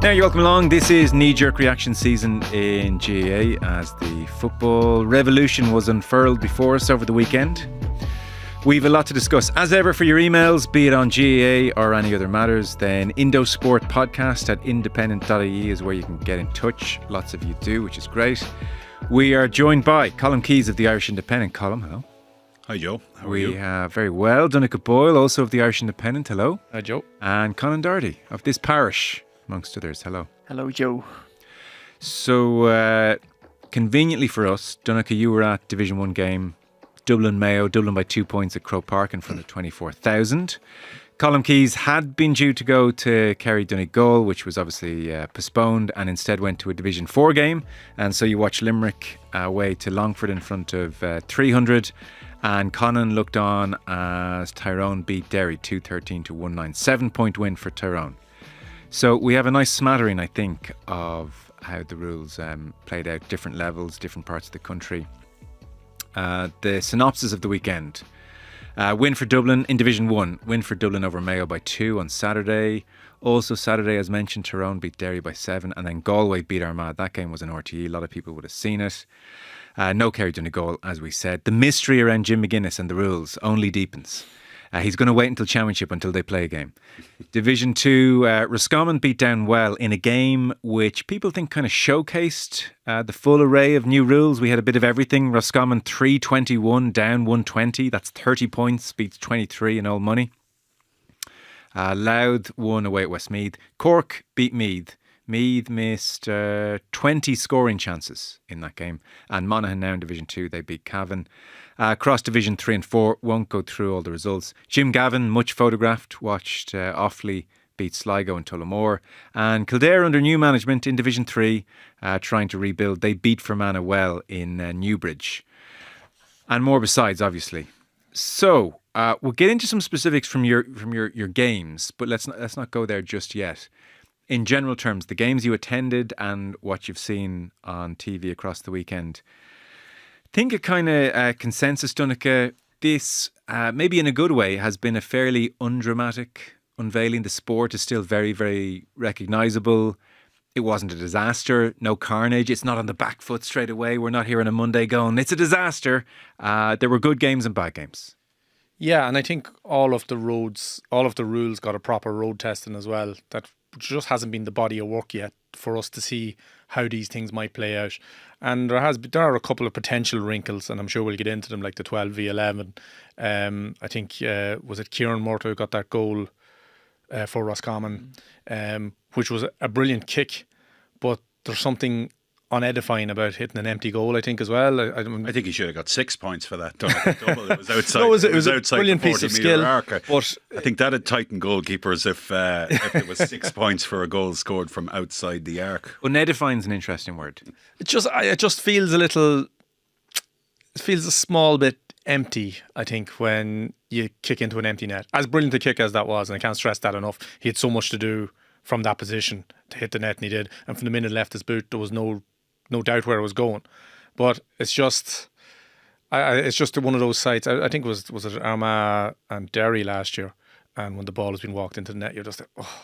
Now you're welcome along. This is knee-jerk reaction season in GAA as the football revolution was unfurled before us over the weekend. We've a lot to discuss. As ever, for your emails, be it on GAA or any other matters, then indosportpodcast at independent.ie is where you can get in touch. Lots of you do, which is great. We are joined by Colm Keys of the Irish Independent. Colm, hello. Hi, Joe. How are you? We have very well Donnchadh Boyle, also of the Irish Independent. Hello. Hi, Joe. And Conan Doherty of this parish, amongst others. Hello. Hello, Joe. So, conveniently for us, Donnchadh, you were at Division 1 game, Dublin Mayo, Dublin by 2 points at Croke Park in front of 24,000. Colm Keys had been due to go to Kerry Donegal, which was obviously postponed, and instead went to a Division 4 game. And so you watched Limerick away to Longford in front of 300. And Conan looked on as Tyrone beat Derry 213 to 1-9. 7-point win for Tyrone. So we have a nice smattering, I think, of how the rules played out, different levels, different parts of the country. The synopsis of the weekend. Win for Dublin in Division 1. Win for Dublin over Mayo by 2 on Saturday. Also Saturday, as mentioned, Tyrone beat Derry by 7. And then Galway beat Armagh. That game was an RTE. A lot of people would have seen it. No Kerry Donegal, as we said. The mystery around Jim McGuinness and the rules only deepens. He's going to wait until Championship until they play a game. Division 2, Roscommon beat down well in a game which people think kind of showcased the full array of new rules. We had a bit of everything. Roscommon 321 down 120. That's 30 points, beats 23 in old money. Louth won away at Westmeath. Cork beat Meath. Meath missed 20 scoring chances in that game. And Monaghan now in Division 2, they beat Cavan. Across Division 3 and 4, won't go through all the results. Jim Gavin, much photographed, watched Offaly beat Sligo and Tullamore. And Kildare under new management in Division 3, trying to rebuild. They beat Fermanagh well in Newbridge. And more besides, obviously. So, we'll get into some specifics from your games, but let's not go there just yet. In general terms, the games you attended and what you've seen on TV across the weekend, I think a kind of consensus, Donnchadh, this, maybe in a good way, has been a fairly undramatic unveiling. The sport is still very, very recognisable. It wasn't a disaster, no carnage. It's not on the back foot straight away. We're not here on a Monday going, it's a disaster. There were good games and bad games. Yeah, and I think all of the rules got a proper road testing as well. That just hasn't been the body of work yet for us to see how these things might play out. And there are a couple of potential wrinkles, and I'm sure we'll get into them, like the 12v11. I think, was it Kieran Murtagh who got that goal for Roscommon, which was a brilliant kick, but there's something unedifying about hitting an empty goal, I think, as well. I think he should have got 6 points for that. Double. It was outside. No, it was a outside brilliant the 40 piece of metre skill. Arc. But I think that had tightened goalkeepers if it was 6 points for a goal scored from outside the arc. Unedifying's an interesting word. it just feels it feels a small bit empty, I think, when you kick into an empty net. As brilliant a kick as that was, and I can't stress that enough, he had so much to do from that position to hit the net, and he did. And from the minute he left his boot, there was no doubt where it was going. But it's just one of those sites. I think it was it Armagh and Derry last year, and when the ball has been walked into the net, you're just like, oh.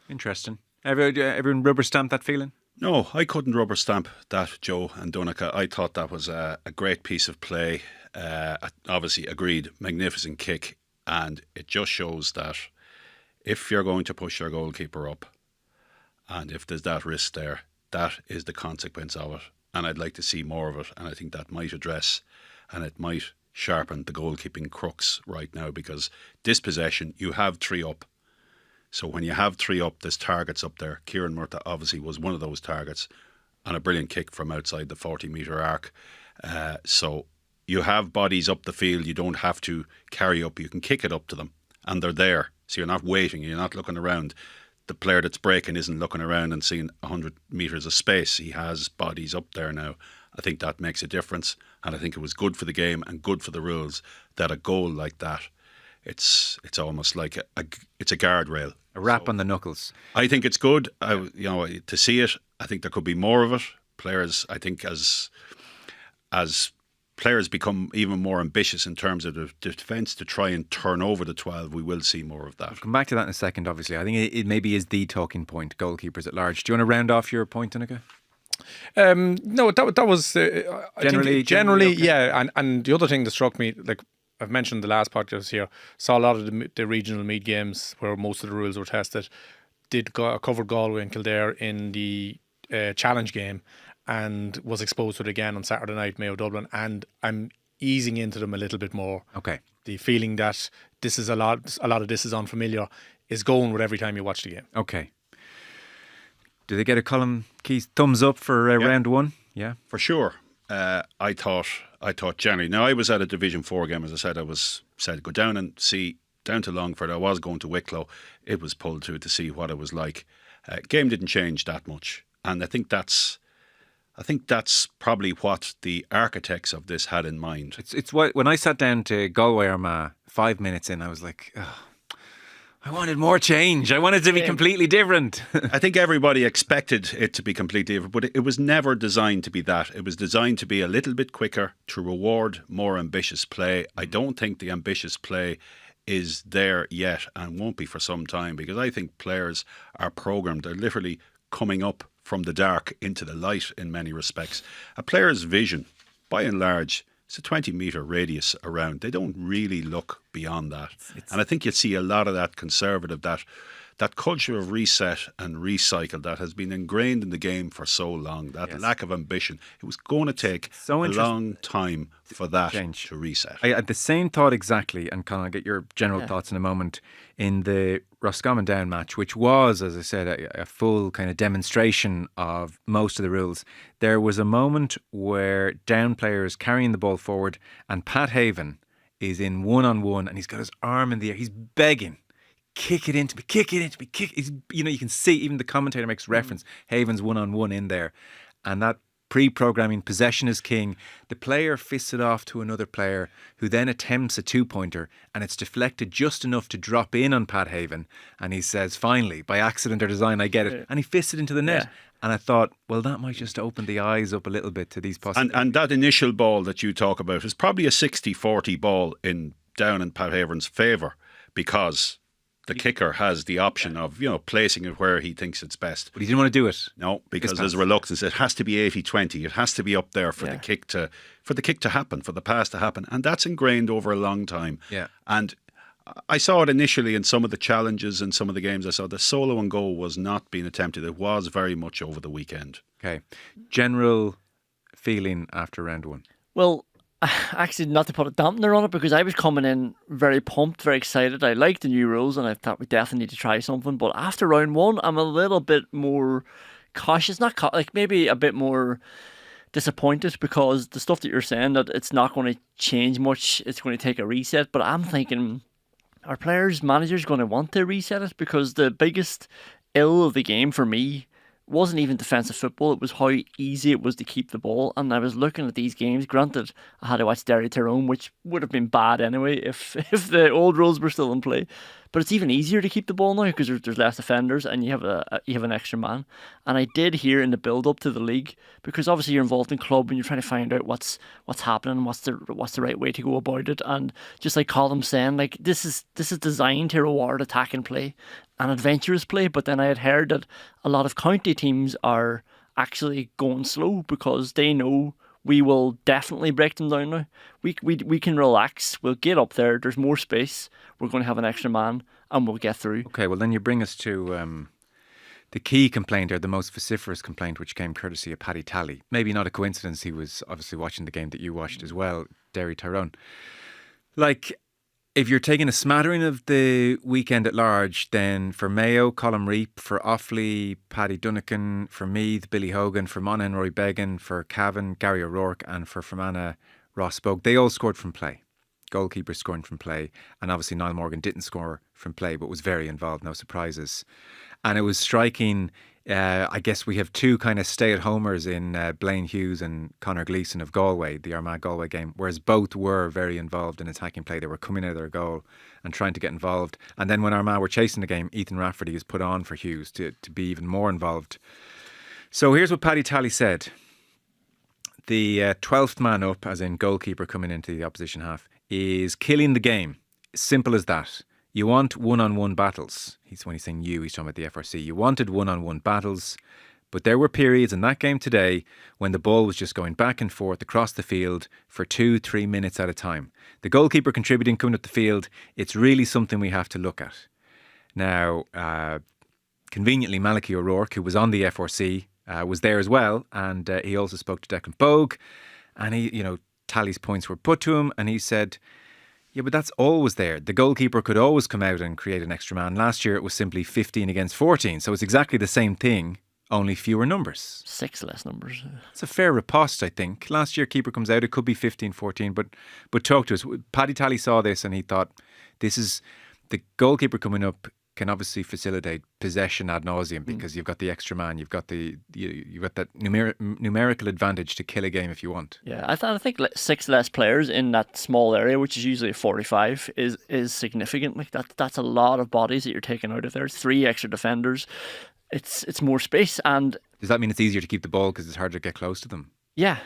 Interesting. Everyone rubber stamped that feeling? No, I couldn't rubber stamp that, Joe and Donnchadh. I thought that was a great piece of play. Obviously, agreed, magnificent kick. And it just shows that if you're going to push your goalkeeper up, and if there's that risk there, that is the consequence of it. And I'd like to see more of it. And I think that might address and it might sharpen the goalkeeping crux right now, because dispossession, you have 3 up. So when you have 3 up, there's targets up there. Kieran Murtagh obviously was one of those targets, and a brilliant kick from outside the 40 metre arc. So you have bodies up the field. You don't have to carry up. You can kick it up to them, and they're there. So you're not waiting. You're not looking around. The player that's breaking isn't looking around and seeing 100 metres of space. He has bodies up there now. I think that makes a difference, and I think it was good for the game and good for the rules that a goal like that, it's almost like it's a guardrail. A rap on the knuckles. I think it's good. To see it, I think there could be more of it. Players, I think, as players become even more ambitious in terms of the defence to try and turn over the 12, we will see more of that. We'll come back to that in a second, obviously. I think it maybe is the talking point, goalkeepers at large. Do you want to round off your point, Donnchadh? No, that was generally, okay. yeah. And the other thing that struck me, like I've mentioned the last podcast here, saw a lot of the regional meet games where most of the rules were tested. Covered Galway and Kildare in the challenge game, and was exposed to it again on Saturday night, Mayo Dublin, and I'm easing into them a little bit more. Okay. The feeling that this is a lot of this is unfamiliar is going with every time you watch the game. Okay. Do they get a Colm Keys thumbs up for round one? Yeah, for sure. I thought generally. Now I was at a Division 4 game, as I said. I was said go down and see down to Longford. I was going to Wicklow. It was pulled to see what it was like. Game didn't change that much, and I think that's probably what the architects of this had in mind. It's what when I sat down to Galway Armagh 5 minutes in, I was like, oh, I wanted more change. I wanted it to be completely different. I think everybody expected it to be completely different, but it was never designed to be that. It was designed to be a little bit quicker, to reward more ambitious play. I don't think the ambitious play is there yet and won't be for some time, because I think players are programmed. They're literally coming up from the dark into the light in many respects. A player's vision, by and large, it's a 20-metre radius around. They don't really look beyond that. And I think you see a lot of that conservative, that culture of reset and recycle that has been ingrained in the game for so long, that lack of ambition. It was going to take a long time for that to reset. I had the same thought exactly, and Conan, I'll get your general thoughts in a moment, in the Roscommon Down match, which was, as I said, a full kind of demonstration of most of the rules. There was a moment where Down players carrying the ball forward, and Pat Haven is in one-on-one, and he's got his arm in the air. He's begging, kick it into me, kick it into me, kick. You can see, even the commentator makes reference, Haven's one-on-one in there. And that pre-programming, possession is king. The player fists it off to another player who then attempts a two-pointer, and it's deflected just enough to drop in on Pat Haven. And he says, finally, by accident or design, I get it. And he fists it into the net. And I thought, well, that might just open the eyes up a little bit to these possibilities. And that initial ball that you talk about is probably a 60-40 ball in Down in Pat Haven's favour, because the kicker has the option of, placing it where he thinks it's best. But he didn't want to do it. No, because there's a reluctance. It has to be 80-20. It has to be up there for the kick to happen, for the pass to happen. And that's ingrained over a long time. Yeah. And I saw it initially in some of the challenges and some of the games I saw. The solo and goal was not being attempted. It was very much over the weekend. Okay. General feeling after round one? Well, actually, not to put a dampener on it, because I was coming in very pumped, very excited. I liked the new rules and I thought we definitely need to try something. But after round one, I'm a little bit more cautious. Maybe a bit more disappointed, because the stuff that you're saying, that it's not going to change much, it's going to take a reset. But I'm thinking, are managers going to want to reset it? Because the biggest ill of the game for me wasn't even defensive football, it was how easy it was to keep the ball. And I was looking at these games, granted I had to watch Derry Tyrone, which would have been bad anyway if the old rules were still in play, but it's even easier to keep the ball now because there's less defenders and you have an extra man. And I did hear in the build up to the league, because obviously you're involved in club and you're trying to find out what's happening, what's the right way to go about it. And just like Colm saying, like this is designed to reward attacking play and adventurous play. But then I had heard that a lot of county teams are actually going slow because they know we will definitely break them down now. We can relax. We'll get up there. There's more space. We're going to have an extra man and we'll get through. Okay, well then you bring us to the key complaint, or the most vociferous complaint, which came courtesy of Paddy Talley. Maybe not a coincidence, he was obviously watching the game that you watched as well, Derry Tyrone. Like, if you're taking a smattering of the weekend at large, then for Mayo, Colm Reap, for Offaly, Paddy Donnchadh, for Meath, Billy Hogan, for Monaghan, Roy Began, for Cavan, Gary O'Rourke, and for Fermanagh, Ross Bogue, they all scored from play. Goalkeepers scoring from play, and obviously Niall Morgan didn't score from play but was very involved, no surprises. And it was striking. I guess we have two kind of stay-at-homers in Blaine Hughes and Conor Gleeson of Galway, the Armagh-Galway game, whereas both were very involved in attacking play. They were coming out of their goal and trying to get involved. And then when Armagh were chasing the game, Ethan Rafferty is put on for Hughes to be even more involved. So here's what Paddy Talley said. the 12th man up, as in goalkeeper coming into the opposition half, is killing the game. Simple as that. You want one-on-one battles. When he's saying you, he's talking about the FRC. You wanted one-on-one battles, but there were periods in that game today when the ball was just going back and forth across the field for 2-3 minutes at a time. The goalkeeper contributing, coming up the field, it's really something we have to look at. Now, conveniently, Malachy O'Rourke, who was on the FRC, was there as well, and he also spoke to Declan Bogue, and he, Tally's points were put to him, and he said, yeah, but that's always there. The goalkeeper could always come out and create an extra man. Last year it was simply 15 against 14, so it's exactly the same thing, only fewer numbers. 6 less numbers. It's a fair riposte, I think. Last year keeper comes out, it could be 15-14, but talk to us. Paddy Tally saw this and he thought, this is the goalkeeper coming up can obviously facilitate possession ad nauseum because you've got the extra man, you've got that numerical advantage to kill a game if you want. Yeah, I think 6 less players in that small area, which is usually 45, is significant. Like that's a lot of bodies that you're taking out of there. It's 3 extra defenders. It's more space, and does that mean it's easier to keep the ball because it's harder to get close to them? Yeah,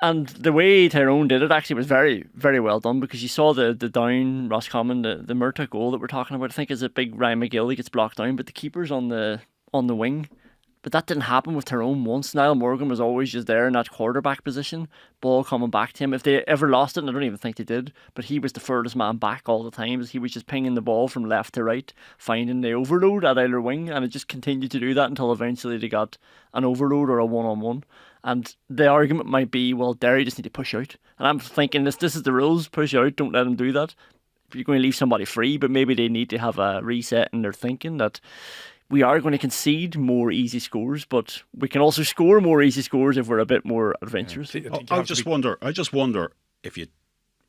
and the way Tyrone did it actually was very, very well done, because you saw the down Roscommon, the Murtagh goal that we're talking about. I think is a big Ryan McGill, he gets blocked down, but the keeper's on the wing. But that didn't happen with Tyrone once. Niall Morgan was always just there in that quarterback position, ball coming back to him. If they ever lost it, and I don't even think they did, but he was the furthest man back all the time. He was just pinging the ball from left to right, finding the overload at either wing, and it just continued to do that until eventually they got an overload or a one-on-one. And the argument might be, well, Derry just need to push out. And I'm thinking this is the rules, push out, don't let them do that. You're going to leave somebody free, but maybe they need to have a reset in their thinking that we are going to concede more easy scores, but we can also score more easy scores if we're a bit more adventurous. I just wonder if you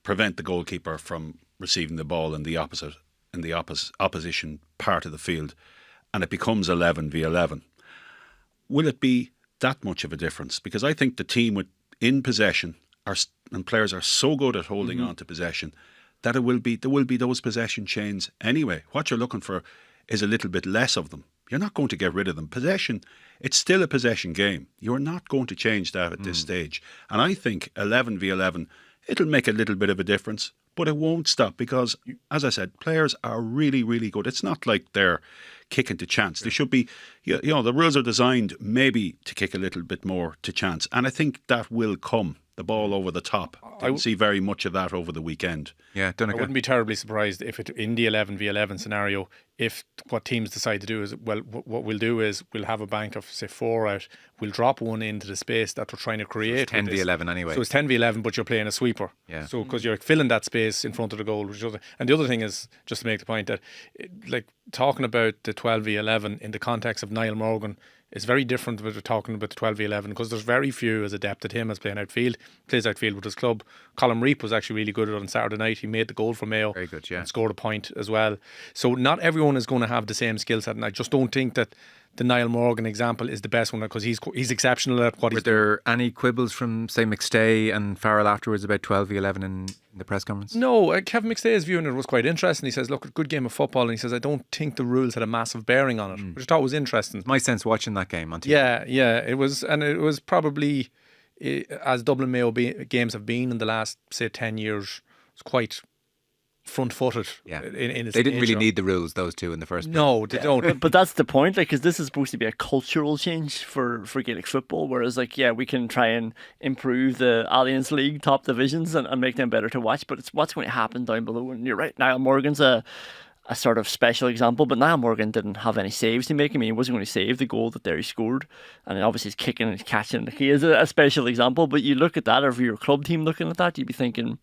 prevent the goalkeeper from receiving the ball in the opposition part of the field, and it becomes 11v11. Will it be that much of a difference? Because I think the team in possession and players are so good at holding on to possession that there will be those possession chains anyway. What you're looking for is a little bit less of them. You're not going to get rid of them. Possession, it's still a possession game. You're not going to change that at this stage. And I think 11v11, it'll make a little bit of a difference, but it won't stop because, as I said, players are really, really good. It's not like they're kicking to chance. They should be, the rules are designed maybe to kick a little bit more to chance. And I think that will come. The ball over the top. Didn't see very much of that over the weekend. Yeah, I wouldn't be terribly surprised if in the 11v11 scenario, if what teams decide to do is, well, what we'll do is we'll have a bank of, say, 4 out. We'll drop one into the space that we're trying to create. So it's 10v11 anyway. So it's 10v11, but you're playing a sweeper. Yeah. So because you're filling that space in front of the goal. And the other thing is, just to make the point that, talking about the 12v11 in the context of Niall Morgan, it's very different when we're talking about the 12v11 because there's very few as adept at him as playing outfield. Plays outfield with his club. Colm Reap was actually really good at it on Saturday night. He made the goal for Mayo. Very good, yeah. And scored a point as well. So not everyone is going to have the same skill set, and I just don't think that the Niall Morgan example is the best one because he's exceptional at what he's doing. Were there any quibbles from, say, McStay and Farrell afterwards about 12v11 in the press conference? No, Kevin McStay's view on it was quite interesting. He says, look, a good game of football, and he says, I don't think the rules had a massive bearing on it, which I thought was interesting. My sense watching that game on TV. Yeah, it was probably, as Dublin Mayo games have been in the last, say, 10 years, it's quite front-footed. Yeah, in its they didn't really nature. need the rules, those two, in the first place. No, they don't. But that's the point, because this is supposed to be a cultural change for Gaelic football, whereas we can try and improve the Alliance League top divisions and make them better to watch, but it's what's going to happen down below. And you're right, Niall Morgan's a sort of special example, but Niall Morgan didn't have any saves to make. I mean, he wasn't going to save the goal that Derry scored, and obviously he's kicking and he's catching. He is a special example, but you look at that, or if you're a club team looking at that, you'd be thinking,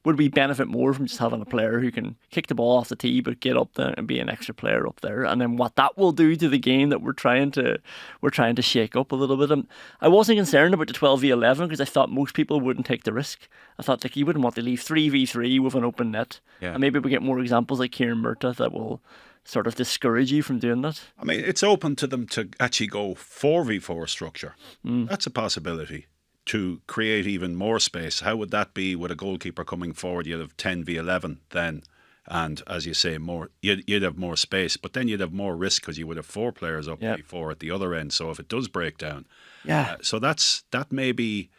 would we benefit more from just having a player who can kick the ball off the tee but get up there and be an extra player up there? And then what that will do to the game that we're trying to shake up a little bit. I wasn't concerned about the 12v11 because I thought most people wouldn't take the risk. I thought you wouldn't want to leave 3v3 with an open net. Yeah. And maybe we get more examples like Kieran Murtagh that will sort of discourage you from doing that. I mean, it's open to them to actually go 4v4 structure. That's a possibility. To create even more space. How would that be with a goalkeeper coming forward? You'd have 10v11 then, And as you say, you'd have more space, but then you'd have more risk because you would have 4 players up before at the other end. So if it does break down, so that may be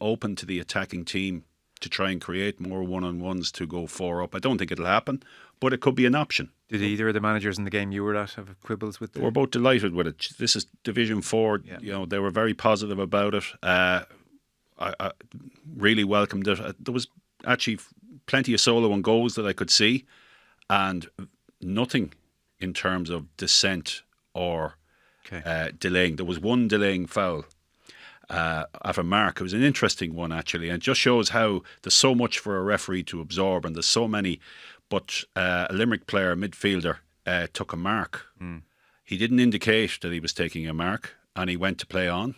open to the attacking team to try and create more one-on-ones to go 4 up. I don't think it'll happen, but it could be an option. Did either of the managers in the game you were at have quibbles with? We're both delighted with it. This is Division 4. They were very positive about it. I really welcomed it. There was actually plenty of solo and goals that I could see, and nothing in terms of dissent or delaying. There was one delaying foul of a mark. It was an interesting one, actually, and it just shows how there's so much for a referee to absorb, and there's so many. But a Limerick player, midfielder, took a mark. He didn't indicate that he was taking a mark, and he went to play on,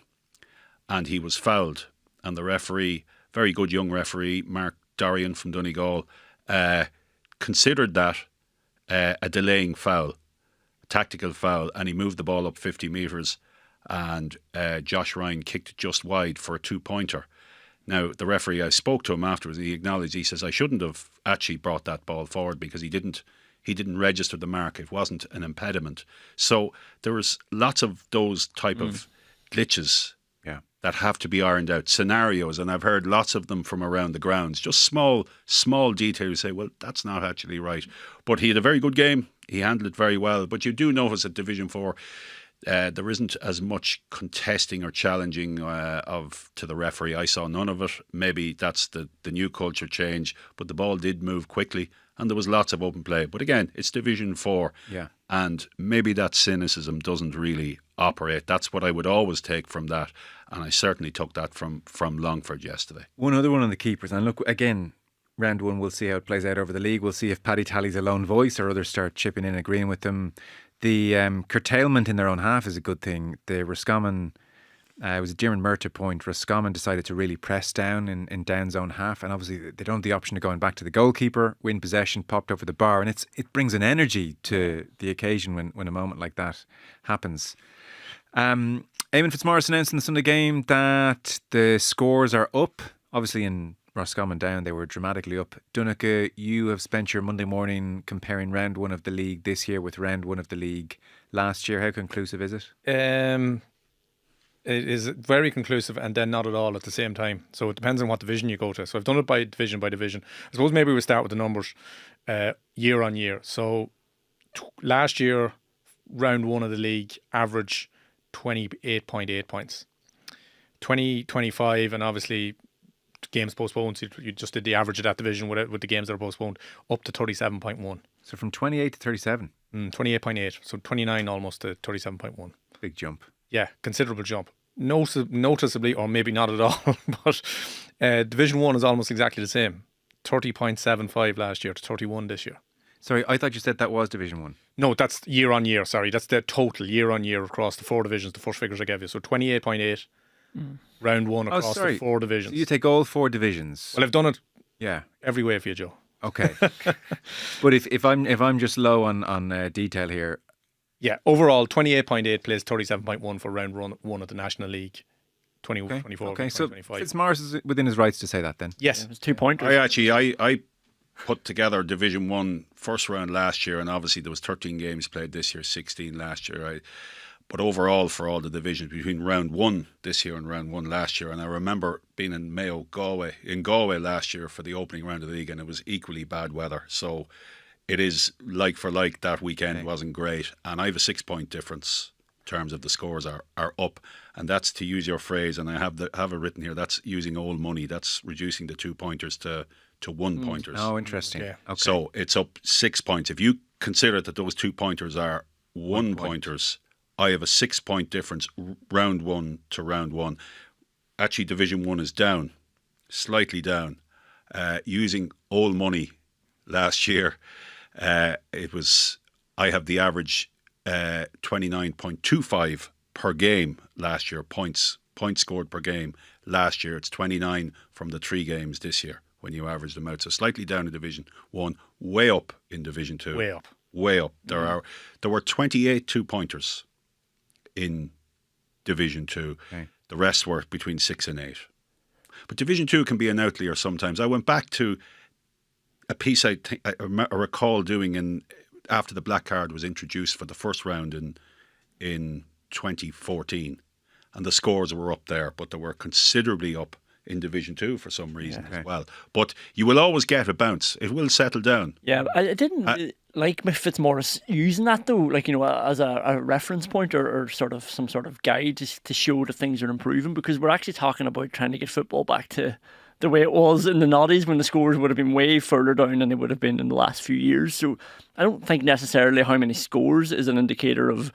and he was fouled. And the referee, very good young referee, Mark Dorian from Donegal, considered that a delaying foul, a tactical foul, and he moved the ball up 50 metres, and Josh Ryan kicked it just wide for a 2-pointer. Now, the referee, I spoke to him afterwards, he acknowledged, he says, I shouldn't have actually brought that ball forward because he didn't register the mark. It wasn't an impediment. So there was lots of those type of glitches that have to be ironed out, scenarios, and I've heard lots of them from around the grounds, just small details. Say, well, that's not actually right. But he had a very good game. He handled it very well. But you do notice at Division 4, there isn't as much contesting or challenging to the referee. I saw none of it. Maybe that's the new culture change, but the ball did move quickly and there was lots of open play. But again, it's Division 4, and maybe that cynicism doesn't really operate. That's what I would always take from that, and I certainly took that from Longford yesterday. One other one on the keepers, and look, again, round 1, we'll see how it plays out over the league. We'll see if Paddy tallies a lone voice or others start chipping in, agreeing with them. The curtailment in their own half is a good thing. The Roscommon, it was a Diarmaid Murta point. Roscommon decided to really press down in Down's own half, and obviously they don't have the option of going back to the goalkeeper. Win possession, popped over the bar, and it brings an energy to the occasion when a moment like that happens. Eamon Fitzmaurice announced in the Sunday game that the scores are up. Obviously in Roscommon Down, they were dramatically up. Donnchadh, you have spent your Monday morning comparing round 1 of the league this year with round 1 of the league last year. How conclusive is it? It is very conclusive and then not at all at the same time. So it depends on what division you go to. So I've done it by division by division. I suppose maybe we'll start with the numbers year on year. So last year, round 1 of the league, average 28.8 points. 2025, and obviously games postponed, so you just did the average of that division with the games that are postponed, up to 37.1. So from 28 to 37? 28.8, so 29 almost to 37.1. Big jump. Yeah, considerable jump. Noticeably, or maybe not at all, but Division 1 is almost exactly the same. 30.75 last year to 31 this year. Sorry, I thought you said that was Division 1. No, that's year on year, sorry. That's the total year on year across the 4 divisions, the first figures I gave you. So 28.8, round 1 across the 4 divisions. So you take all 4 divisions. Well, I've done it Yeah. every way for you, Joe. Okay. But if I'm just low on detail here, Yeah, overall 28.8 plays 37.1 for round 1 of the National League. 2024. okay. So 2025. Fitzmaurice is within his rights to say that then. Yes. It was 2 pointers. I put together Division 1 first round last year, and obviously there was 13 games played this year, 16 last year. But overall, for all the divisions between round 1 this year and round 1 last year, and I remember being in Mayo, Galway last year for the opening round of the league, and it was equally bad weather. So it is like for like. That weekend wasn't great, and I have a 6-point difference in terms of the scores are up, and that's, to use your phrase, and I have it written here, that's using old money. That's reducing the 2-pointers to 1-pointers. Oh, interesting. Yeah. Okay. So it's up 6 points. If you consider that those 2-pointers are 1-pointers, I have a 6-point difference round 1 to round 1. Actually, Division 1 is down, slightly down. Using old money last year, I have the average 29.25 per game last year, points scored per game. Last year, it's 29 from the 3 games this year when you average them out. So slightly down in Division 1, way up in Division 2. Way up. There were 28 2-pointers in Division 2. Okay. The rest were between 6 and 8. But Division 2 can be an outlier sometimes. I went back to a piece I recall doing after the black card was introduced for the first round in 2014, and the scores were up there, but they were considerably up in Division 2 for some reason as well. But you will always get a bounce. It will settle down. Yeah, I didn't like Mick Fitzmaurice using that though, like, you know, as a reference point or sort of some sort of guide to show that things are improving, because we're actually talking about trying to get football back to the way it was in the noughties when the scores would have been way further down than they would have been in the last few years. So I don't think necessarily how many scores is an indicator of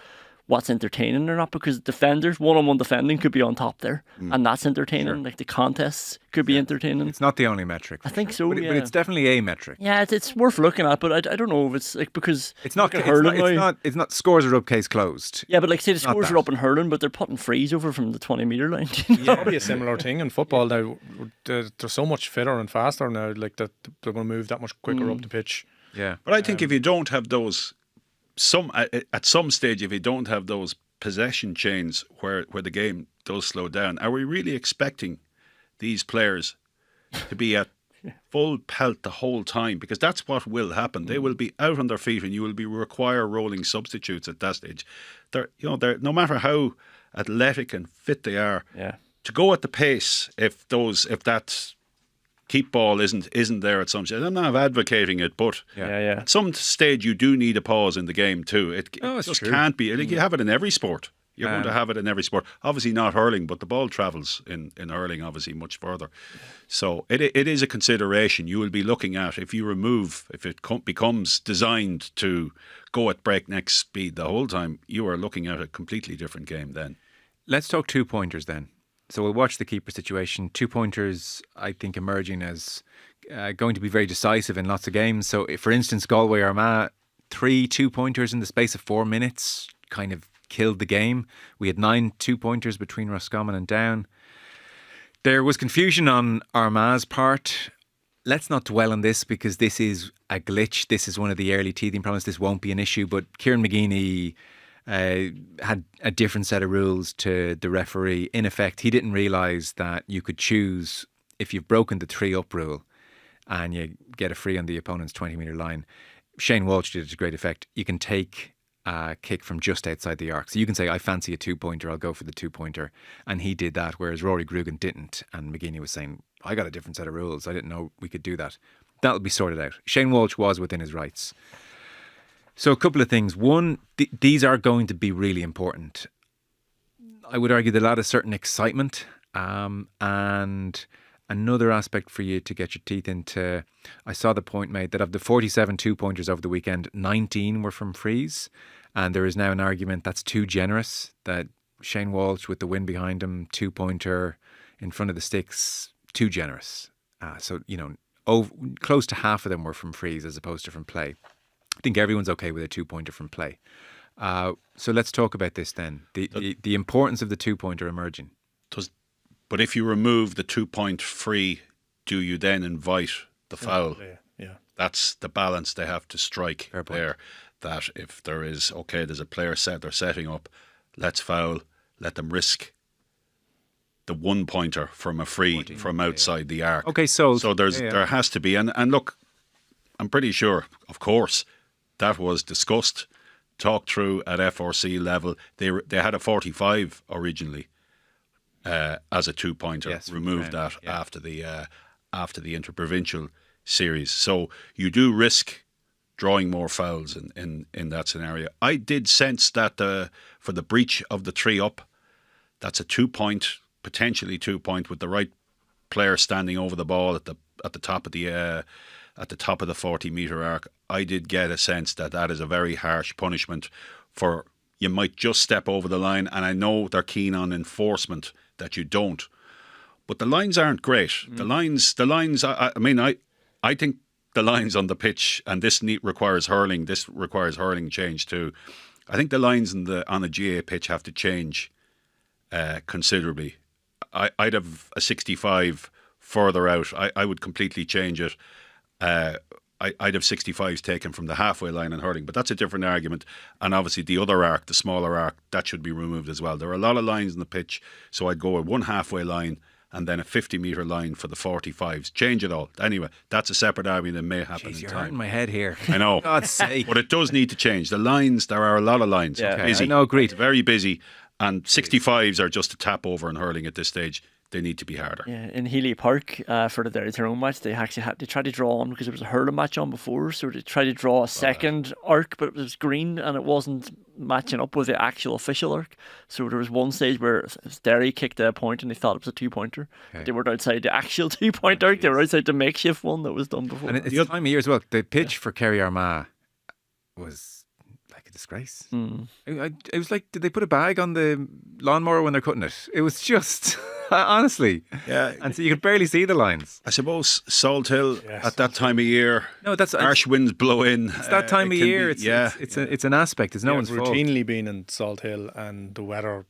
what's entertaining or not, because defenders, one-on-one defending could be on top there, and that's entertaining. Sure. Like the contests could be entertaining. It's not the only metric. I think so, but it's definitely a metric. Yeah, it's worth looking at, but I don't know if it's like, because it's not scores are up, case closed. Yeah, but like say the scores are up in hurling, but they're putting frees over from the 20-metre line. Yeah, probably a similar thing in football now. They're so much fitter and faster now, like that they're going to move that much quicker up the pitch. Yeah, but I think if you don't have those. At some stage, if you don't have those possession chains where the game does slow down, are we really expecting these players to be at full pelt the whole time? Because that's what will happen. They will be out on their feet, and you will require rolling substitutes at that stage. They're no matter how athletic and fit they are, to go at the pace if that keep ball isn't there at some stage. I'm not advocating it, but at some stage you do need a pause in the game too. It just can't be. Like, you have it in every sport. You're going to have it in every sport. Obviously not hurling, but the ball travels in hurling obviously much further. So it is a consideration you will be looking at if it becomes designed to go at breakneck speed the whole time. You are looking at a completely different game then. Let's talk 2-pointers then. So we'll watch the keeper situation. 2-pointers, I think, emerging as going to be very decisive in lots of games. So, for instance, Galway Armagh, 3 2-pointers in the space of 4 minutes kind of killed the game. We had 9 2-pointers between Roscommon and Down. There was confusion on Armagh's part. Let's not dwell on this because this is a glitch. This is one of the early teething problems. This won't be an issue. But Kieran McGeeney had a different set of rules to the referee. In effect, he didn't realise that you could choose, if you've broken the 3-up rule and you get a free on the opponent's 20-metre line. Shane Walsh did it to great effect. You can take a kick from just outside the arc. So you can say, I fancy a 2-pointer, I'll go for the 2-pointer. And he did that, whereas Rory Grugan didn't. And McGeeney was saying, I got a different set of rules. I didn't know we could do that. That'll be sorted out. Shane Walsh was within his rights. So a couple of things. One, these are going to be really important. I would argue there's a lot of certain excitement, and another aspect for you to get your teeth into. I saw the point made that of the 47 2-pointers over the weekend, 19 were from frees, and there is now an argument that's too generous, that Shane Walsh with the win behind him, 2-pointer in front of the sticks, too generous. So, close to half of them were from frees as opposed to from play. I think everyone's okay with a 2-pointer from play. So let's talk about this then. The importance of the 2-pointer emerging. But if you remove the 2-point free, do you then invite the foul? Yeah. That's the balance they have to strike there. That if there's a player they're setting up, let's foul, let them risk the 1-pointer from a free from outside the arc. Okay, so there has to be, and look, I'm pretty sure, of course, that was discussed, talked through at FRC level. They had a 45 originally as a 2-pointer. Yes, removed that after the interprovincial series. So you do risk drawing more fouls in that scenario. I did sense that for the breach of the 3-up, that's a 2-point, potentially 2-point with the right player standing over the ball at the top of the 40-metre arc. I did get a sense that is a very harsh punishment for, you might just step over the line, and I know they're keen on enforcement that you don't. But the lines aren't great. The lines. I think the lines on the pitch, and this requires hurling. This requires hurling change too. I think the lines on the GA pitch have to change considerably. I'd have a 65 further out. I would completely change it. I'd have 65s taken from the halfway line in hurling, but that's a different argument. And obviously the other arc, the smaller arc, that should be removed as well. There are a lot of lines in the pitch, so I'd go with one halfway line and then a 50-metre line for the 45s. Change it all. Anyway, that's a separate argument that may happen Jeez, in you're time. hurting my head here. I know. God's sake. But it does need to change. The lines, there are a lot of lines. Yeah. Okay, Busy. no, agreed. It's very busy. And 65s are just a tap over in hurling at this stage. They need to be harder. Yeah, in Healy Park for the Derry Tyrone match, they actually they tried to draw on because there was a hurling match on before, so they tried to draw a second arc, but it was green and it wasn't matching up with the actual official arc. So there was one stage where Derry kicked a point and they thought it was a 2-pointer. Okay. They weren't outside the actual 2-point arc; they were outside the makeshift one that was done before. And it's the time of year as well. The pitch for Kerry Armagh was like a disgrace. It was like, did they put a bag on the lawnmower when they're cutting it? It was just, honestly. Yeah. And so you could barely see the lines. I suppose Salt Hill at that time of year, No, that's harsh winds blow in. it's that time of year. It's an aspect. It's no one's fault. routinely been in Salt Hill, and the weather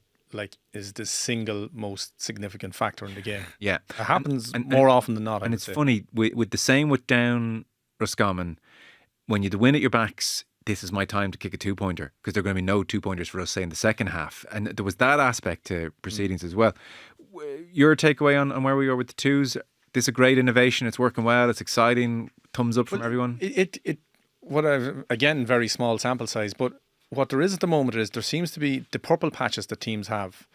is the single most significant factor in the game. Yeah. It happens more often than not. I And would it's say. funny, with the same with down Roscommon, when you win at your backs, this is my time to kick a 2-pointer, because there are going to be no 2-pointers for us, say, in the second half. And there was that aspect to proceedings as well. Your takeaway on where we are with the twos? This is a great innovation. It's working well. It's exciting. Thumbs up from everyone. Again, very small sample size, but what there is at the moment is there seems to be the purple patches that teams have.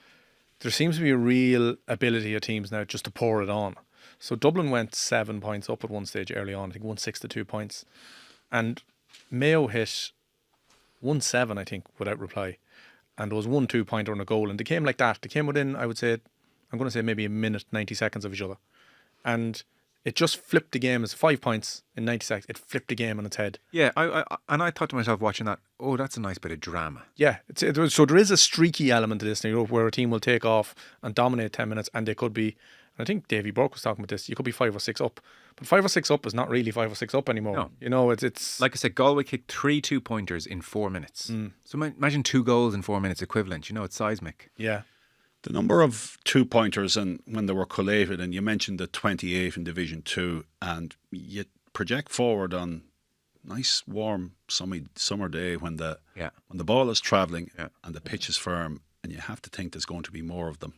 There seems to be a real ability of teams now just to pour it on. So Dublin went 7 points up at one stage early on. I think 1-6 to 2 points, and Mayo hit 1-7, I think, without reply, and there was 1 2-pointer on a goal, and they came like that. They came within, I would say, I'm going to say maybe a minute, 90 seconds of each other, and it just flipped the game. As 5 points in 90 seconds, it flipped the game on its head. Yeah, I thought to myself watching that, oh, that's a nice bit of drama. Yeah, so there is a streaky element to this, where a team will take off and dominate 10 minutes, and they could be, I think Davy Burke was talking about this, you could be 5 or 6 up. But 5 or 6 up is not really 5 or 6 up anymore. No. It's Like I said, Galway kicked 3 2-pointers in 4 minutes. So imagine 2 goals in 4 minutes equivalent. It's seismic. yeah. The number of 2-pointers and when they were collated, and you mentioned the 28 in Division 2, and you project forward on nice warm summer day when the ball is travelling and the pitch is firm, and you have to think there's going to be more of them.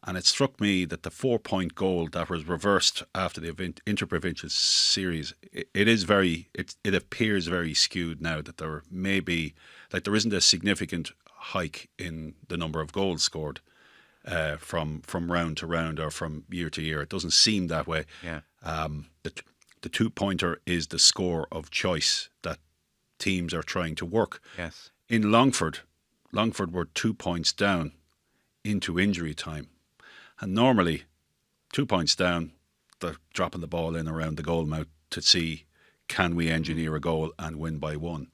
And it struck me that the 4-point goal that was reversed after the interprovincial series, it appears very skewed now, that there may be, like, there isn't a significant hike in the number of goals scored from round to round or from year to year. It doesn't seem that way. Yeah. The 2-pointer is the score of choice that teams are trying to work. Yes. In Longford were 2 points down into injury time. And normally, 2 points down, they're dropping the ball in around the goal mouth to see, can we engineer a goal and win by 1?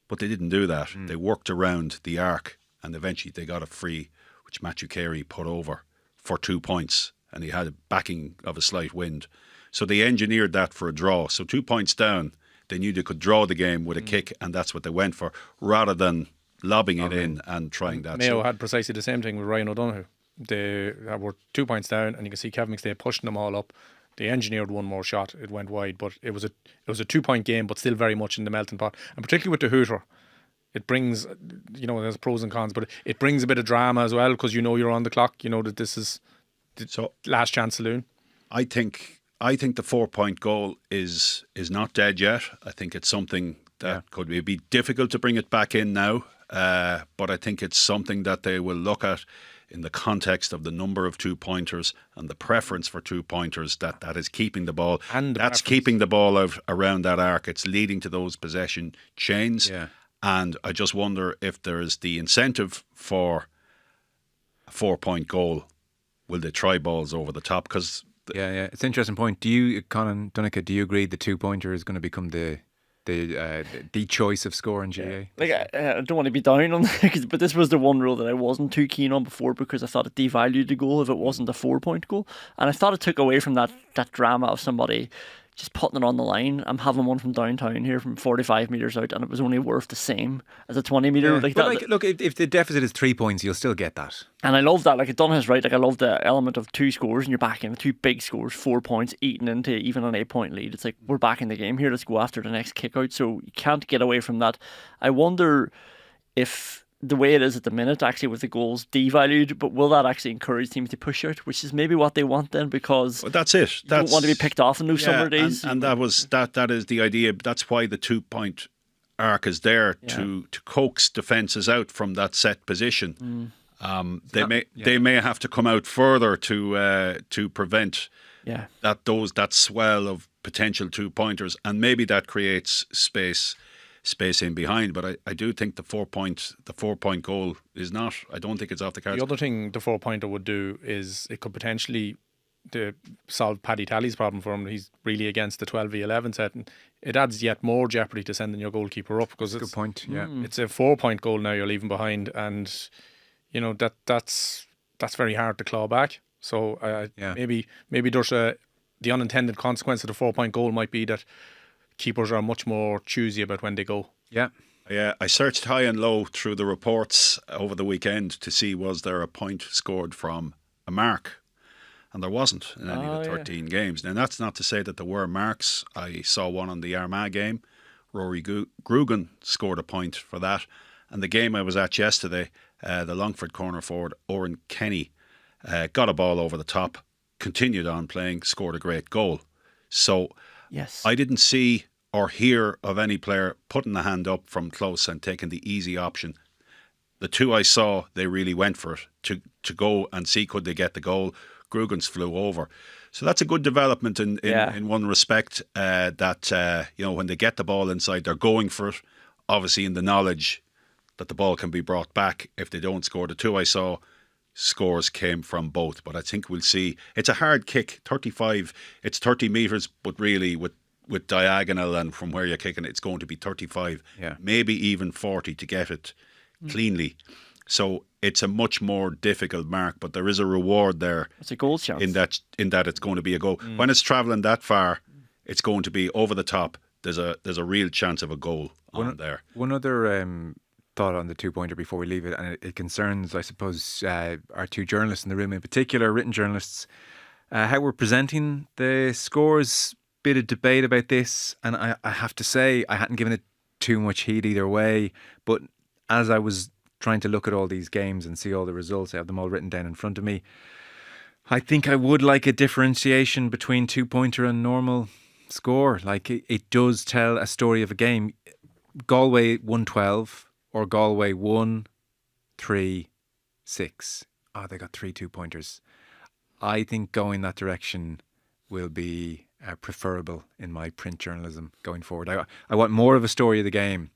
But they didn't do that. They worked around the arc, and eventually they got a free, which Matthew Carey put over for 2 points, and he had a backing of a slight wind. So they engineered that for a draw. So 2 points down, they knew they could draw the game with a kick, and that's what they went for, rather than lobbing it in and trying that. Mayo had precisely the same thing with Ryan O'Donoghue. They were 2 points down, and you can see Kevin McStay pushing them all up. They engineered one more shot. It went wide, but it was a 2-point game, but still very much in the melting pot. And particularly with the hooter, it brings, there's pros and cons, but it brings a bit of drama as well, because you're on the clock. That this is the last chance saloon. I think the 4-point goal is not dead yet. I think it's something that could be difficult to bring it back in now, but I think it's something that they will look at in the context of the number of 2-pointers and the preference for 2-pointers that is keeping the ball. And that's keeping the ball out around that arc. It's leading to those possession chains. Yeah. And I just wonder if there's the incentive for a 4-point goal. Will they try balls over the top? Because it's an interesting point. Do you, Conan, Donnchadh, do you agree the 2-pointer is going to become the choice of score in GA? I don't want to be down on that, but this was the one rule that I wasn't too keen on before, because I thought it devalued the goal if it wasn't a 4-point goal, and I thought it took away from that drama of somebody just putting it on the line. I'm having one from downtown here from 45 metres out, and it was only worth the same as a 20 metre. Look, if the deficit is 3 points, you'll still get that. And I love that. Donnagh's right. I love the element of 2 scores and you're back in with 2 big scores, 4 points, eaten into even an 8-point lead. It's like, we're back in the game here. Let's go after the next kick out. So you can't get away from that. I wonder if the way it is at the minute, actually, with the goals devalued, but will that actually encourage teams to push out, which is maybe what they want then, because Well, that's it. you don't want to be picked off in those summer days. And that is the idea. That's why the 2-point arc is there to coax defences out from that set position. They may have to come out further to prevent that swell of potential 2-pointers, and maybe that creates space in behind. But I do think the 4-point goal is not. I don't think it's off the cards. The other thing the 4-pointer would do is it could potentially solve Paddy Tally's problem for him. He's really against the 12v11 set, and it adds yet more jeopardy to sending your goalkeeper up, because it's good point. Yeah, it's a 4-point goal now you're leaving behind, and you know that's very hard to claw back. So maybe there's the unintended consequence of the 4-point goal might be that keepers are much more choosy about when they go. Yeah. I searched high and low through the reports over the weekend to see was there a point scored from a mark. And there wasn't in any of the 13 games. Now, that's not to say that there were marks. I saw one on the Armagh game. Rory Grugan scored a point for that. And the game I was at yesterday, the Longford corner forward, Oren Kenny, got a ball over the top, continued on playing, scored a great goal. So I didn't see or hear of any player putting the hand up from close and taking the easy option. The two I saw, they really went for it to go and see could they get the goal. Grugan's flew over. So that's a good development in one respect, that when they get the ball inside, they're going for it, obviously in the knowledge that the ball can be brought back if they don't score. The two I saw, scores came from both, but I think we'll see. It's a hard kick, 35, it's 30 metres, but really with diagonal and from where you're kicking it, it's going to be 35, maybe even 40 to get it cleanly. So it's a much more difficult mark, but there is a reward there. It's a goal chance. In that it's going to be a goal. When it's travelling that far, it's going to be over the top. There's a real chance of a goal on there. One other thought on the 2-pointer before we leave it, and it concerns, I suppose, our two journalists in the room in particular, written journalists, how we're presenting the scores. Bit of debate about this, and I have to say I hadn't given it too much heed either way, but as I was trying to look at all these games and see all the results, I have them all written down in front of me, I think I would like a differentiation between 2-pointer and normal score. Like it does tell a story of a game. Galway 112 or Galway 1-3-6. They got 3 2-pointers. I think going that direction will be preferable in my print journalism going forward. I want more of a story of the game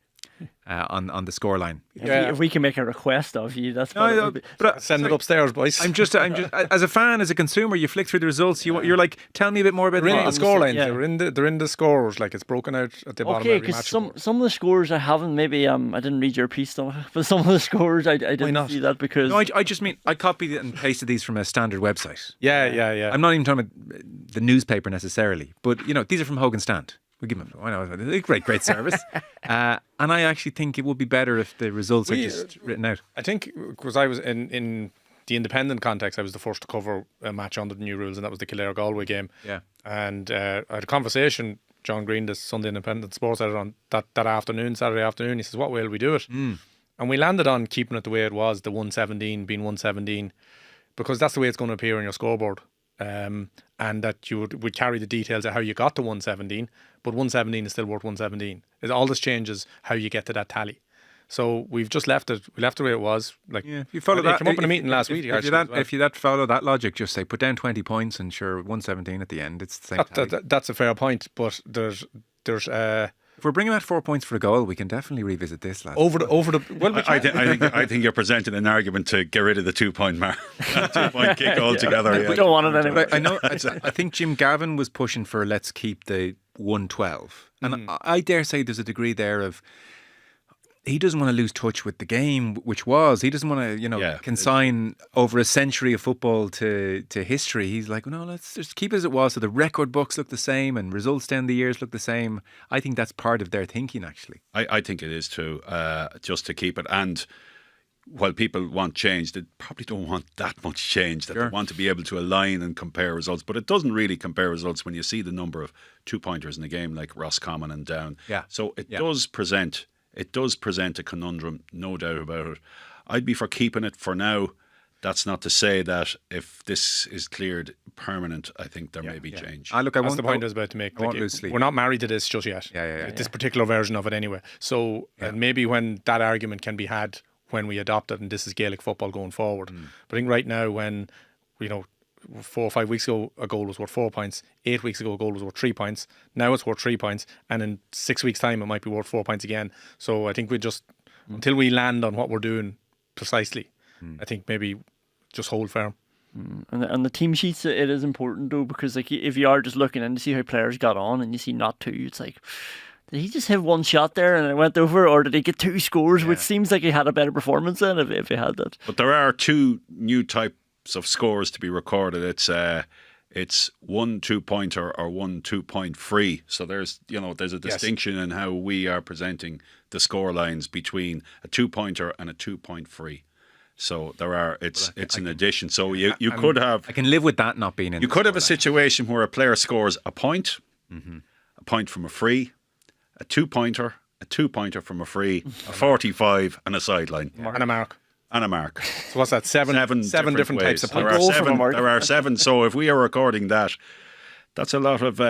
on the scoreline. If we can make a request of you, that's fine. But send it upstairs, boys. I'm just as a fan, as a consumer, you flick through the results. You're like, tell me a bit more about the scoreline. Yeah. They're in the scores. Like it's broken out at the bottom of every match. Okay, because some of the scores I haven't. Maybe I didn't read your piece though. But some of the scores I didn't see that because. No, I just mean I copied and pasted these from a standard website. Yeah. I'm not even talking about the newspaper necessarily, but these are from Hogan Stand. We'll give them. I know, great service. And I actually think it would be better if the results are just written out. I think because I was in the independent context, I was the first to cover a match under the new rules, and that was the Kildare Galway game. Yeah. And I had a conversation, John Green, the Sunday Independent sports editor, on that afternoon, Saturday afternoon. He says, "What way will we do it?" And we landed on keeping it the way it was, the 117 being 117, because that's the way it's going to appear on your scoreboard. And that you would carry the details of how you got to 117, but 117 is still worth 117. All this changes how you get to that tally. So we've just left it. We left it the way it was. Like if you follow they that, came up in a meeting last week. If you follow that logic, just say put down 20 points and sure 117 at the end. It's the same. That's a fair point, but there's. If we're bringing out 4 points for a goal, we can definitely revisit this. Lads. I think you're presenting an argument to get rid of the 2-point mark, 2-point kick altogether. We don't want it anyway. I know. I think Jim Gavin was pushing for let's keep the 112, and I dare say there's a degree there of he doesn't want to lose touch with the game, which was he doesn't want to consign over a century of football to history. He's like, no, let's just keep it as it was, so the record books look the same and results down the years look the same. I think that's part of their thinking, actually. I think it is too, just to keep it. And while people want change, they probably don't want that much change. That they want to be able to align and compare results, but it doesn't really compare results when you see the number of 2-pointers in a game like Roscommon and Down. Yeah. So it does present it does present a conundrum, no doubt about it. I'd be for keeping it for now. That's not to say that if this is cleared permanent, I think there may be change. Look, That's the point I was about to make. I won't lose sleep. We're not married to this just yet. This particular version of it anyway. So maybe when that argument can be had when we adopt it and this is Gaelic football going forward. But I think right now when, 4 or 5 weeks ago a goal was worth 4 points, 8 weeks ago a goal was worth 3 points, now it's worth 3 points, and in 6 weeks' time it might be worth 4 points again. So I think we just, until we land on what we're doing precisely, I think maybe just hold firm. And the team sheets, it is important though, because like if you are just looking in to see how players got on and you see not two, it's like, did he just have one shot there and it went over, or did he get 2 scores, which seems like he had a better performance then if he had that. But there are 2 new types of scores to be recorded. It's 1 2-pointer or 1 2-point free. So there's a distinction in how we are presenting the score lines between a 2-pointer and a 2-point free. So there are, it's an addition. So you could have, I can live with that not being in. You could have a situation where a player scores a point, a point from a free, a 2-pointer, a 2-pointer from a free, a 45, and a sideline, and a mark. And a mark. So what's that? Seven different types of points. There are 7. So if we are recording that, that's a lot of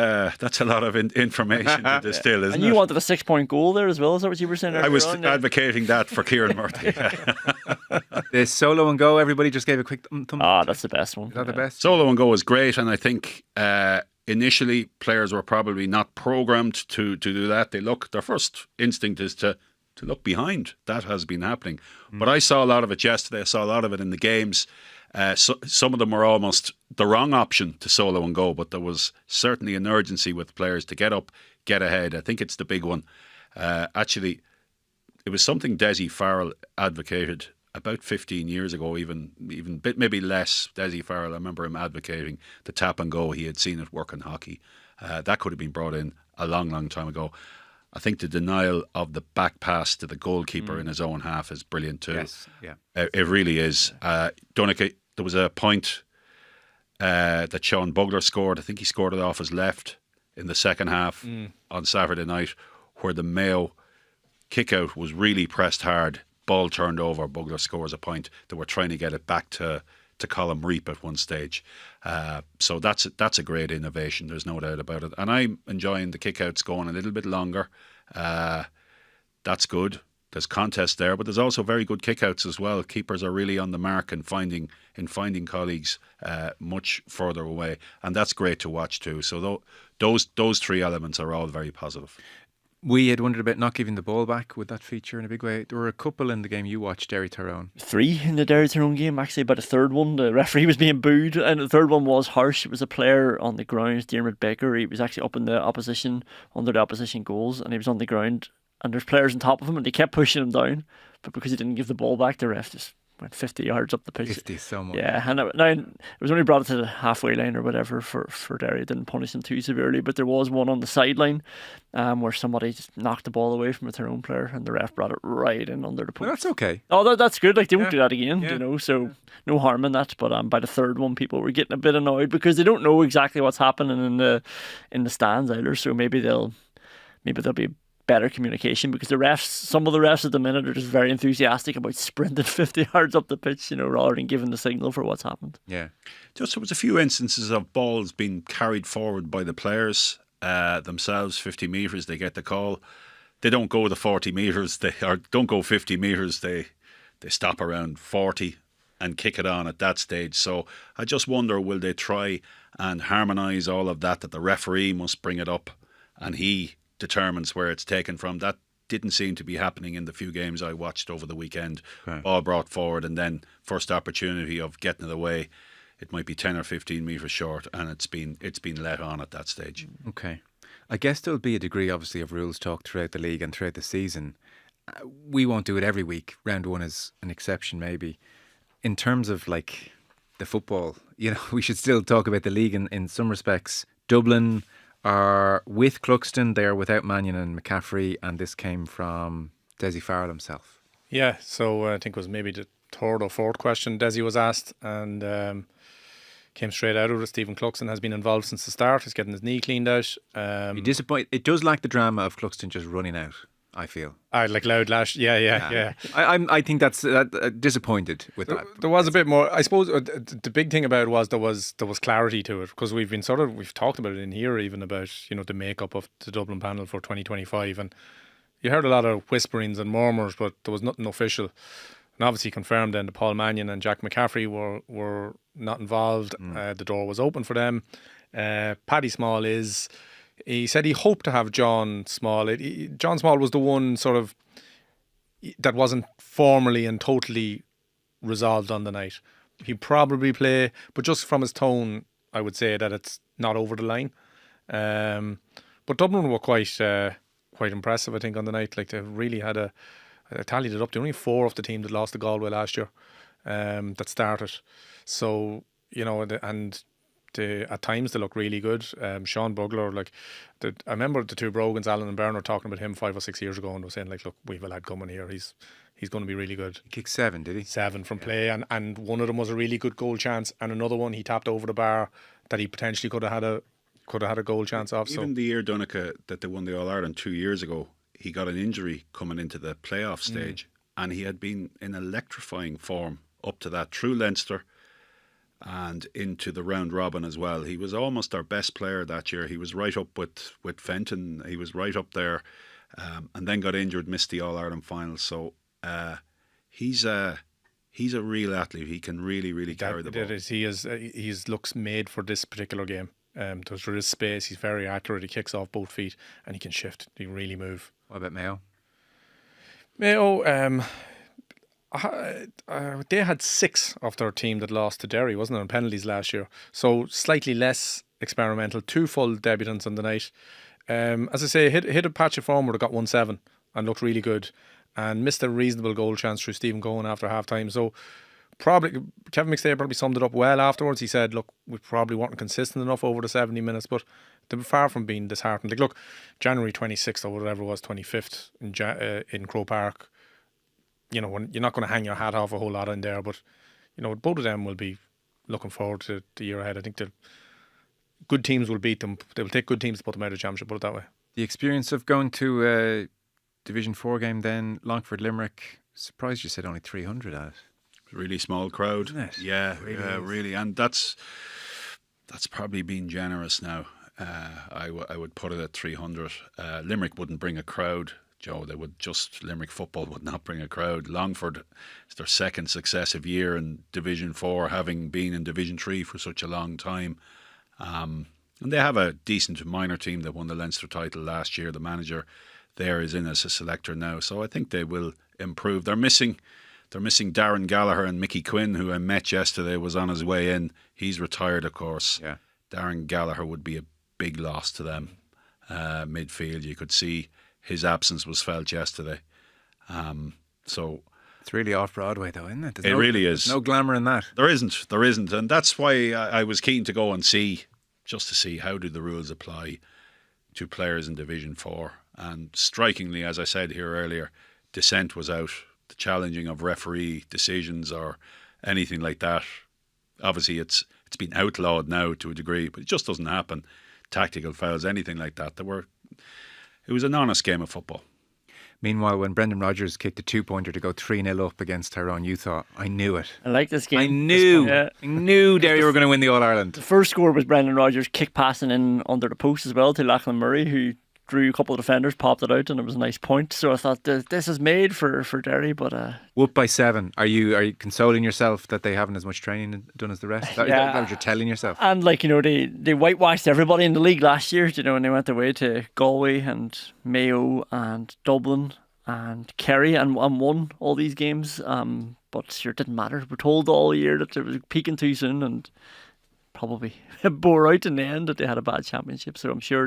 information to distill, isn't it? And you wanted a 6-point goal there as well. Is that what you were saying? I was advocating that for Kieran Murphy. The solo and go, everybody just gave a quick thumb. That's the best one. Is that the best? Solo and go is great, and I think initially players were probably not programmed to do that. Their first instinct is to look behind. That has been happening. But I saw a lot of it yesterday. I saw a lot of it in the games. Some of them were almost the wrong option to solo and go, but there was certainly an urgency with players to get up, get ahead. I think it's the big one. Actually, it was something Desi Farrell advocated about 15 years ago, even bit maybe less. Desi Farrell, I remember him advocating the tap and go. He had seen it work in hockey. That could have been brought in a long, long time ago. I think the denial of the back pass to the goalkeeper in his own half is brilliant too. Yes, yeah. It really is. Donnchadh, there was a point that Sean Bugler scored. I think he scored it off his left in the second half on Saturday night, where the Mayo kick-out was really pressed hard. Ball turned over. Bugler scores a point. They were trying to get it back to Colm Reap at one stage. So that's a great innovation. There's no doubt about it. And I'm enjoying the kick-outs going a little bit longer. That's good. There's contest there, but there's also very good kick-outs as well. Keepers are really on the mark and finding colleagues much further away, and that's great to watch too. So those 3 elements are all very positive. We had wondered about not giving the ball back. Would that feature in a big way? There were a couple in the game you watched, Derry Tyrone. 3 in the Derry Tyrone game, actually. About a third one, the referee was being booed, and the third one was harsh. It was a player on the ground, Diarmuid Baker. He was actually up in the opposition, under the opposition goals, and he was on the ground, and there's players on top of him, and they kept pushing him down, but because he didn't give the ball back, the ref just went 50 yards up the pitch. 50, so much. Yeah, and it was only brought to the halfway line or whatever for Derry. It didn't punish them too severely, but there was one on the sideline where somebody just knocked the ball away from a Tyrone player, and the ref brought it right in under the post. Well, that's okay. Oh, that's good. Like, they won't do that again, so no harm in that. But by the third one, people were getting a bit annoyed because they don't know exactly what's happening in the stands either. So maybe there'll be better communication, because some of the refs at the minute are just very enthusiastic about sprinting 50 yards up the pitch, rather than giving the signal for what's happened. Yeah. There was a few instances of balls being carried forward by the players themselves, 50 metres, they get the call. They don't go the 40 metres, don't go 50 metres, they stop around 40 and kick it on at that stage. So I just wonder, will they try and harmonise all of that the referee must bring it up and he determines where it's taken from? That didn't seem to be happening in the few games I watched over the weekend. Right. Ball brought forward, and then first opportunity of getting it away, it might be 10 or 15 metres short, and it's been let on at that stage. Okay. I guess there'll be a degree, obviously, of rules talk throughout the league and throughout the season. We won't do it every week. Round 1 is an exception, maybe. In terms of like the football, we should still talk about the league in some respects. Dublin are with Cluxton, they are without Mannion and McCaffrey, and this came from Desi Farrell himself. Yeah, so I think it was maybe the third or fourth question Desi was asked, and came straight out of it. Stephen Cluxton has been involved since the start. He's getting his knee cleaned out. It does lack the drama of Cluxton just running out I feel. Like Loud Lash. Yeah. I think that's disappointed with that. There was a bit more. I suppose the big thing about it was there was clarity to it, because we've talked about it in here, even about the makeup of the Dublin panel for 2025, and you heard a lot of whisperings and murmurs, but there was nothing official. And obviously confirmed then that Paul Mannion and Jack McCaffrey were not involved. The door was open for them. Paddy Small he said he hoped to have John Small. John Small was the one sort of that wasn't formally and totally resolved on the night. He'd probably play, but just from his tone, I would say that it's not over the line. But Dublin were quite impressive, I think, on the night. Like, they really had I tallied it up. There were only 4 of the team that lost to Galway last year that started. So, at times they look really good. Sean Bugler, I remember the two Brogans, Alan and Bernard, talking about him 5 or 6 years ago, and they were saying, like, look, we've a lad coming here. He's going to be really good. He kicked 7, did he? 7 from play, and one of them was a really good goal chance, and another one he tapped over the bar that he potentially could have had a goal chance off. Even the year Donnchadh that they won the All Ireland 2 years ago, he got an injury coming into the playoff stage, and he had been in electrifying form up to that, through Leinster and into the round robin as well. He was almost our best player that year. He was right up with Fenton. He was right up there, and then got injured, missed the All Ireland final. So he's a real athlete. He can really carry the ball. He looks made for this particular game. There is space. He's very accurate. He kicks off both feet, and he can shift. He can really move. What about Mayo? Mayo, they had 6 of their team that lost to Derry, wasn't it, on penalties last year? So slightly less experimental. 2 full debutants on the night. As I say, hit a patch of form where they got 1-7 and looked really good, and missed a reasonable goal chance through Stephen Conan after half time. So probably Kevin McStay probably summed it up well afterwards. He said, look, we probably weren't consistent enough over the 70 minutes, but they were far from being disheartened. Like, look, January 26th or whatever it was, 25th in Croke Park, you're not going to hang your hat off a whole lot in there, but both of them will be looking forward to the year ahead. I think the good teams will beat them. They will take good teams to put them out of the championship, put it that way. The experience of going to a Division 4 game then, Longford Limerick, surprised you said only 300 at it. Really small crowd. Isn't it? Yeah, really. And that's probably being generous now. I would put it at 300. Limerick wouldn't bring a crowd, Joe. Limerick football would not bring a crowd. Longford, it's their second successive year in Division 4, having been in Division 3 for such a long time. And they have a decent minor team that won the Leinster title last year. The manager there is in as a selector now, so I think they will improve. They're missing Darren Gallagher and Mickey Quinn, who I met yesterday, was on his way in. He's retired, of course. Yeah. Darren Gallagher would be a big loss to them. Midfield, you could see his absence was felt yesterday. So it's really off Broadway, though, isn't it? Really is. No glamour in that. There isn't, and that's why I was keen to go and see, just to see how do the rules apply to players in Division 4. And strikingly, as I said here earlier, dissent was out. The challenging of referee decisions or anything like that. Obviously, it's been outlawed now to a degree, but it just doesn't happen. Tactical fouls, anything like that. It was an honest game of football. Meanwhile, when Brendan Rodgers kicked a 2-pointer to go 3-0 up against Tyrone, you thought, I knew it. I like this game. I knew Derry were going to win the All-Ireland. The first score was Brendan Rodgers kick passing in under the post as well to Lachlan Murray, who drew a couple of defenders, popped it out, and it was a nice point. So I thought this is made for Derry, but whooped by 7. Are you consoling yourself that they haven't as much training done as the rest? Is that what you're telling yourself? And they whitewashed everybody in the league last year, and they went away to Galway and Mayo and Dublin and Kerry and won all these games. But sure, it didn't matter. We're told all year that it was peaking too soon, and probably bore out in the end that they had a bad championship. So I'm sure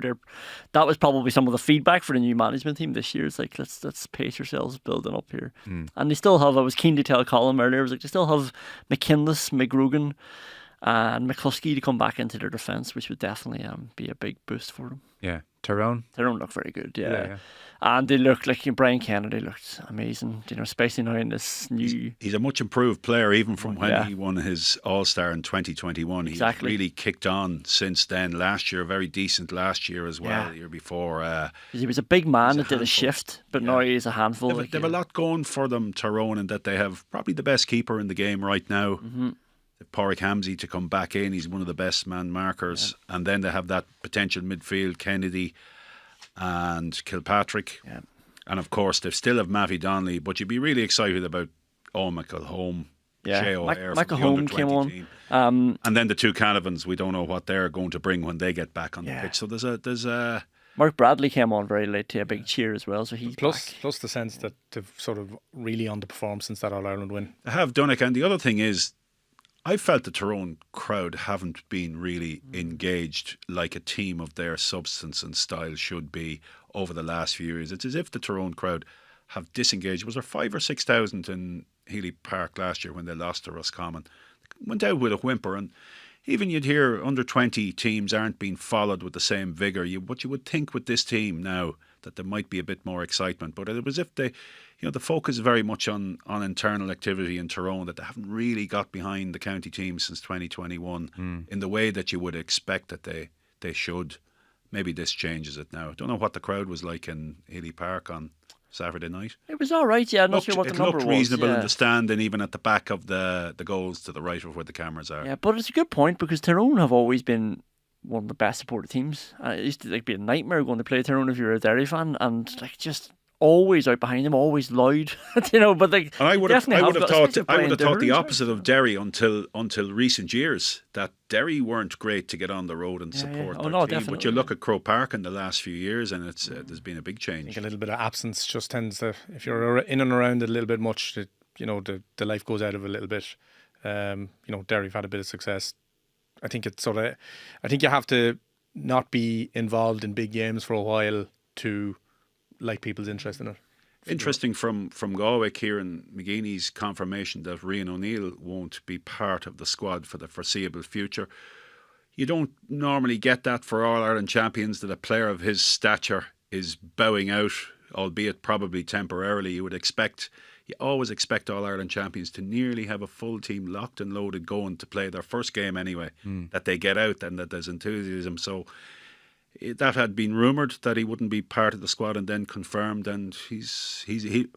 that was probably some of the feedback for the new management team this year. It's like, let's pace yourselves building up here. And they still have, I was keen to tell Colm earlier, I was like, they still have McKinless, McGrogan and McCluskey to come back into their defence, which would definitely be a big boost for them. Yeah. Tyrone? Tyrone look very good, yeah. Yeah. And they look like Brian Kennedy looked amazing, especially now in this new. He's a much improved player, even from when Yeah. he won his All-Star in 2021. Exactly. He's really kicked on since then. Last year, very decent last year as well, Yeah. the year before. He was a big man He's a that did a handful. shift, but Yeah. now he's a handful. They have a lot going for them, Tyrone, in that they have probably the best keeper in the game right now. Mm-hmm. Porrick Hamsey to come back in. He's one of the best man markers. Yeah. And then they have that potential midfield, Kennedy and Kilpatrick. Yeah. And of course, they still have Mavi Donnelly, but you'd be really excited about Michael Holm, Shea O'Hare Michael from the Holm under-20 came on. team. And then the two Canavans, we don't know what they're going to bring when they get back on the pitch. So there's a Mark Bradley came on very late to a big cheer as well. So he's plus back. Plus the sense that they've sort of really underperformed since that All-Ireland win. I have Donnchadh, and the other thing is, I felt the Tyrone crowd haven't been really engaged like a team of their substance and style should be over the last few years. It's as if the Tyrone crowd have disengaged. Was there 5,000 or 6,000 in Healy Park last year when they lost to Roscommon? Went out with a whimper, and even you'd hear under 20 teams aren't being followed with the same vigour. What you would think with this team now that there might be a bit more excitement, but it was if they, the focus is very much on internal activity in Tyrone, that they haven't really got behind the county team since 2021 in the way that you would expect that they should. Maybe this changes it now. I don't know what the crowd was like in Healy Park on Saturday night. It was all right, yeah. I'm not sure what the number was. It looked reasonable yeah. in the stand and even at the back of the goals to the right of where the cameras are. Yeah, but it's a good point because Tyrone have always been one of the best supported teams. It used to be a nightmare going to play Tyrone if you're a Derry fan, and just always out behind them, always loud. But and I would have thought the Derry. opposite of Derry until recent years, that Derry weren't great to get on the road and support their team. Definitely. But you look at Croke Park in the last few years, and it's there's been a big change. I think a little bit of absence just tends to, if you're in and around it a little bit much, the life goes out of it a little bit. Derry have had a bit of success. I think you have to not be involved in big games for a while to like people's interest in it. Interesting from Galway, Kieran McGeeney's confirmation that Rian O'Neill won't be part of the squad for the foreseeable future. You don't normally get that for All-Ireland champions, that a player of his stature is bowing out, albeit probably temporarily. You always expect All-Ireland champions to nearly have a full team locked and loaded going to play their first game anyway, that they get out and that there's enthusiasm. So that had been rumoured that he wouldn't be part of the squad and then confirmed, and he's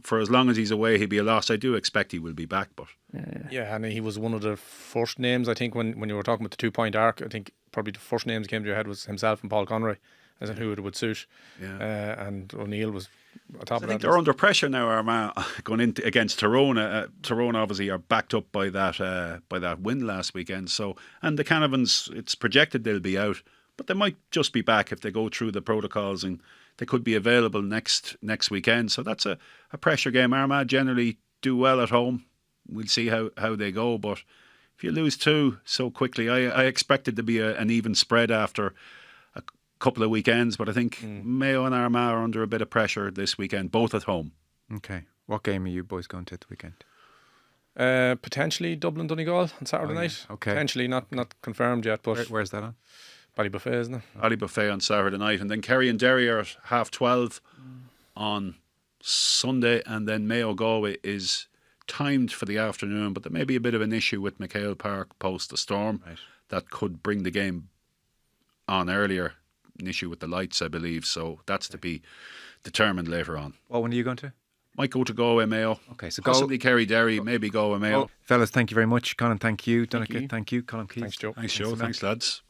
for as long as he's away he'll be a loss. I do expect he will be back, but yeah, and he was one of the first names, I think, when you were talking about the 2-point arc. I think probably the first names that came to your head was himself and Paul Conroy as in who it would suit. And O'Neill was atop of that. I think they're under pressure now, Armagh, going into against Tyrone. Tyrone obviously are backed up by that win last weekend. So, and the Canavans, it's projected they'll be out, but they might just be back if they go through the protocols, and they could be available next weekend. So that's a pressure game. Armagh generally do well at home. We'll see how they go, but if you lose two so quickly, I expected to be an even spread after a couple of weekends, but I think Mayo and Armagh are under a bit of pressure this weekend, both at home. Okay. What game are you boys going to the weekend? Potentially Dublin Donegal on Saturday night. Okay. Potentially, not confirmed yet, but Where's that on? Ballybuffet, isn't it? Ballybuffet on Saturday night, and then Kerry and Derry are at 12:30 on Sunday, and then Mayo Galway is timed for the afternoon, but there may be a bit of an issue with McHale Park post the storm that could bring the game on earlier. An issue with the lights, I believe, so that's to be determined later on. What one are you going to? Might go to Galway Mayo. Okay, so possibly Kerry Derry, maybe Galway Mayo. Fellas, thank you very much. Conan, thank you. Thank Donnchadh, you. thank you. Colm Keys. Thanks, Joe. Thanks, Joe. Thanks, lads.